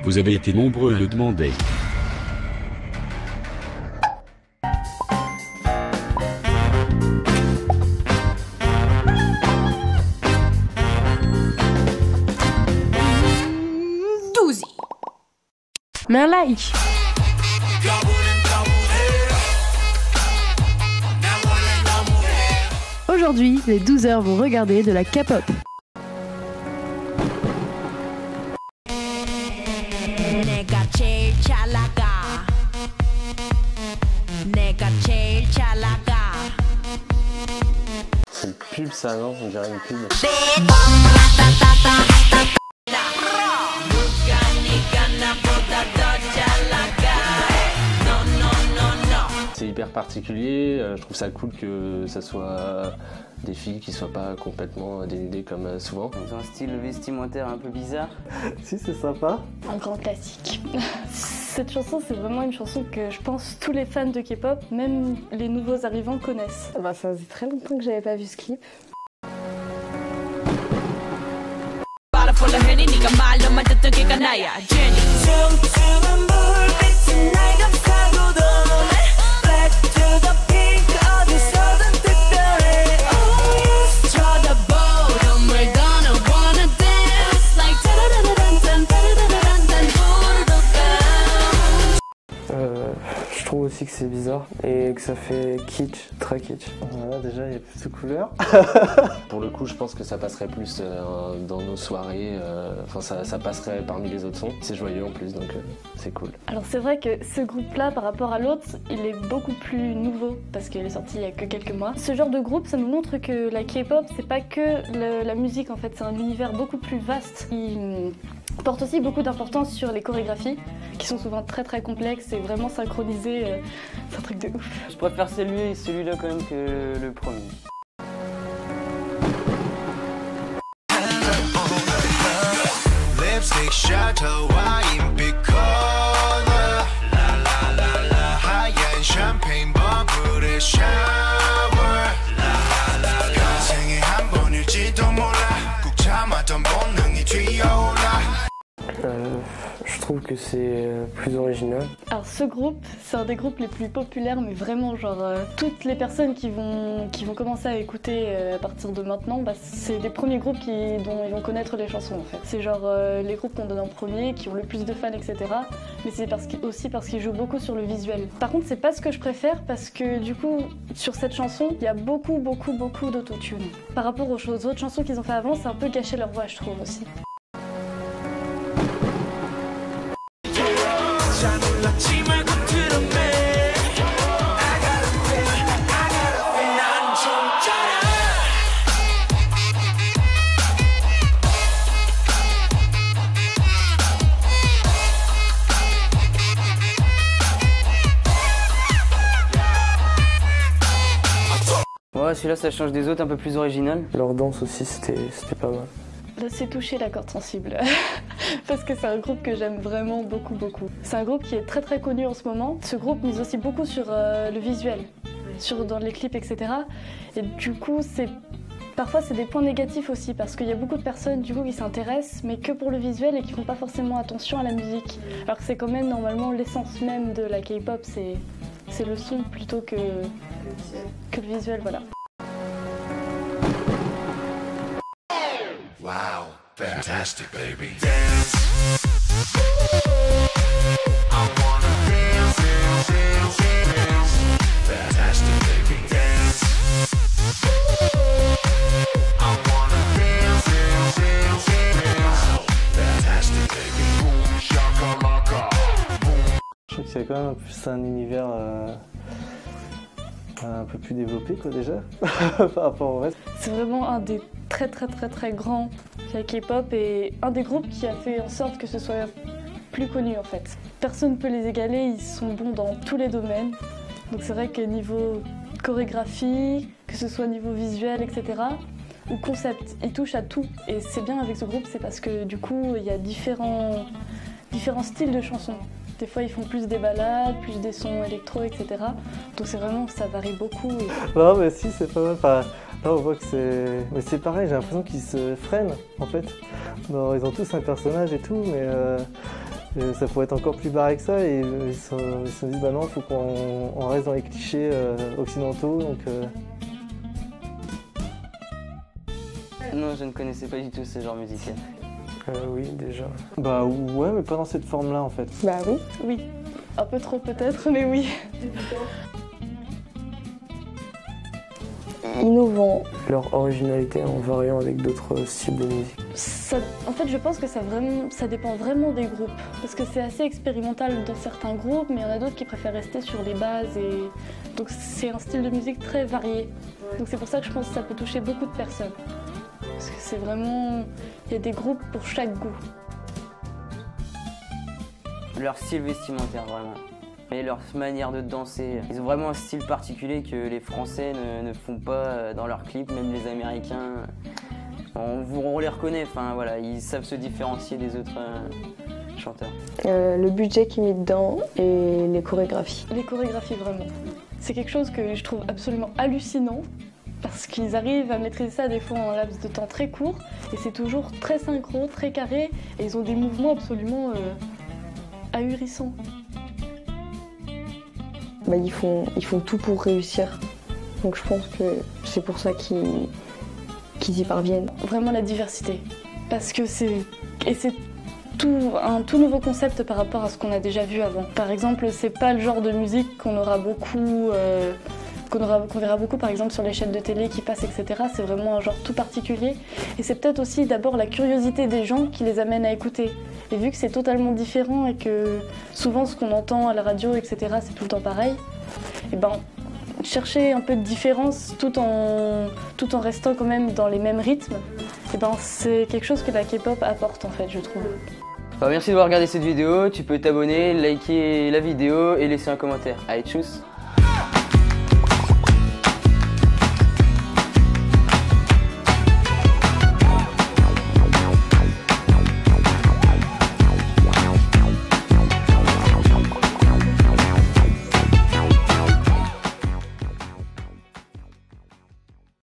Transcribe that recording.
Vous avez été nombreux à le demander. Mets un like. Aujourd'hui, les 12 heures vont regarder de la K-pop. C'est une pub ça, non? On dirait une pub. C'est hyper particulier, je trouve ça cool que ça soit des filles qui soient pas complètement dénudées comme souvent. Ils ont un style vestimentaire un peu bizarre. Si, c'est sympa. Un grand classique. Cette chanson, c'est vraiment une chanson que je pense tous les fans de K-pop, même les nouveaux arrivants, connaissent. Bah, ça faisait très longtemps que j'avais pas vu ce clip. Je trouve aussi que c'est bizarre et que ça fait kitsch, très kitsch. Voilà, déjà il y a plus de couleurs. Pour le coup, je pense que ça passerait plus dans nos soirées, enfin ça passerait parmi les autres sons. C'est joyeux en plus, donc c'est cool. Alors c'est vrai que ce groupe-là, par rapport à l'autre, il est beaucoup plus nouveau parce qu'il est sorti il y a que quelques mois. Ce genre de groupe, ça nous montre que la K-pop, c'est pas que la musique en fait, c'est un univers beaucoup plus vaste. Il porte aussi beaucoup d'importance sur les chorégraphies qui sont souvent très très complexes et vraiment synchronisées, c'est un truc de ouf. Je préfère celui-là quand même que le premier. Je trouve que c'est plus original. Alors ce groupe, c'est un des groupes les plus populaires, mais vraiment genre toutes les personnes qui vont commencer à écouter à partir de maintenant, bah, c'est les premiers groupes dont ils vont connaître les chansons en fait. C'est genre les groupes qu'on donne en premier, qui ont le plus de fans, etc. Mais c'est aussi parce qu'ils jouent beaucoup sur le visuel. Par contre, c'est pas ce que je préfère parce que du coup, sur cette chanson, il y a beaucoup d'autotune. Par rapport aux autres chansons qu'ils ont fait avant, c'est un peu gâché leur voix, je trouve aussi. Ouais, celui-là ça change des autres, un peu plus original. Leur danse aussi, c'était pas mal. Là, c'est toucher la corde sensible, parce que c'est un groupe que j'aime vraiment beaucoup. C'est un groupe qui est très connu en ce moment. Ce groupe mise aussi beaucoup sur le visuel, dans les clips, etc. Et du coup, parfois c'est des points négatifs aussi, parce qu'il y a beaucoup de personnes du coup qui s'intéressent, mais que pour le visuel et qui font pas forcément attention à la musique. Alors que c'est quand même normalement l'essence même de la K-pop, c'est le son plutôt que le visuel, voilà. Wow, fantastic, baby. Dance. I wanna dance, dance, dance, dance. Fantastic, baby. Dance. I wanna dance, dance, dance, dance. Fantastic, baby. Boom, shakalaka. Boom. Je trouve que c'est quand même plus un univers un peu plus développé quoi déjà par rapport au reste. C'est vraiment un des très grands de la K-pop et un des groupes qui a fait en sorte que ce soit plus connu en fait. Personne ne peut les égaler, ils sont bons dans tous les domaines. Donc c'est vrai que niveau chorégraphie, que ce soit niveau visuel, etc. ou concept, ils touchent à tout. Et c'est bien avec ce groupe, c'est parce que du coup il y a différents styles de chansons. Des fois, ils font plus des ballades, plus des sons électro, etc. Donc c'est vraiment, ça varie beaucoup. Non, mais si, c'est pas mal. Enfin, là, on voit que c'est... Mais c'est pareil, j'ai l'impression qu'ils se freinent, en fait. Non, ils ont tous un personnage et tout, mais Ça pourrait être encore plus barré que ça et ils se sont dit bah non, il faut qu'on reste dans les clichés occidentaux. Donc, Non, je ne connaissais pas du tout ce genre musical. Oui, déjà. bah ouais, mais pas dans cette forme-là en fait. Bah oui. Oui, un peu trop peut-être, mais oui. Innovant. Leur originalité en variant avec d'autres styles de musique. En fait, je pense que ça dépend vraiment des groupes. Parce que c'est assez expérimental dans certains groupes, mais il y en a d'autres qui préfèrent rester sur les bases. Donc c'est un style de musique très varié. Donc c'est pour ça que je pense que ça peut toucher beaucoup de personnes. Parce que c'est vraiment... Il y a des groupes pour chaque goût. Leur style vestimentaire, vraiment. Et leur manière de danser. Ils ont vraiment un style particulier que les Français ne font pas dans leurs clips, même les Américains. On les reconnaît, enfin voilà, ils savent se différencier des autres chanteurs. Le budget qu'ils mettent dedans et les chorégraphies. Les chorégraphies, vraiment. C'est quelque chose que je trouve absolument hallucinant. Parce qu'ils arrivent à maîtriser ça des fois en un laps de temps très court. Et c'est toujours très synchro, très carré. Et ils ont des mouvements absolument ahurissants. Bah, ils font tout pour réussir. Donc je pense que c'est pour ça qu'ils y parviennent. Vraiment la diversité. Parce que c'est un tout nouveau concept par rapport à ce qu'on a déjà vu avant. Par exemple, c'est pas le genre de musique qu'on aura beaucoup, qu'on verra beaucoup par exemple sur les chaînes de télé qui passent, etc. C'est vraiment un genre tout particulier. Et c'est peut-être aussi d'abord la curiosité des gens qui les amène à écouter. Et vu que c'est totalement différent et que souvent ce qu'on entend à la radio, etc., c'est tout le temps pareil, et ben chercher un peu de différence tout en restant quand même dans les mêmes rythmes, et ben c'est quelque chose que la K-pop apporte en fait, je trouve. Merci d'avoir regardé cette vidéo, tu peux t'abonner, liker la vidéo et laisser un commentaire. Allez, tchuss!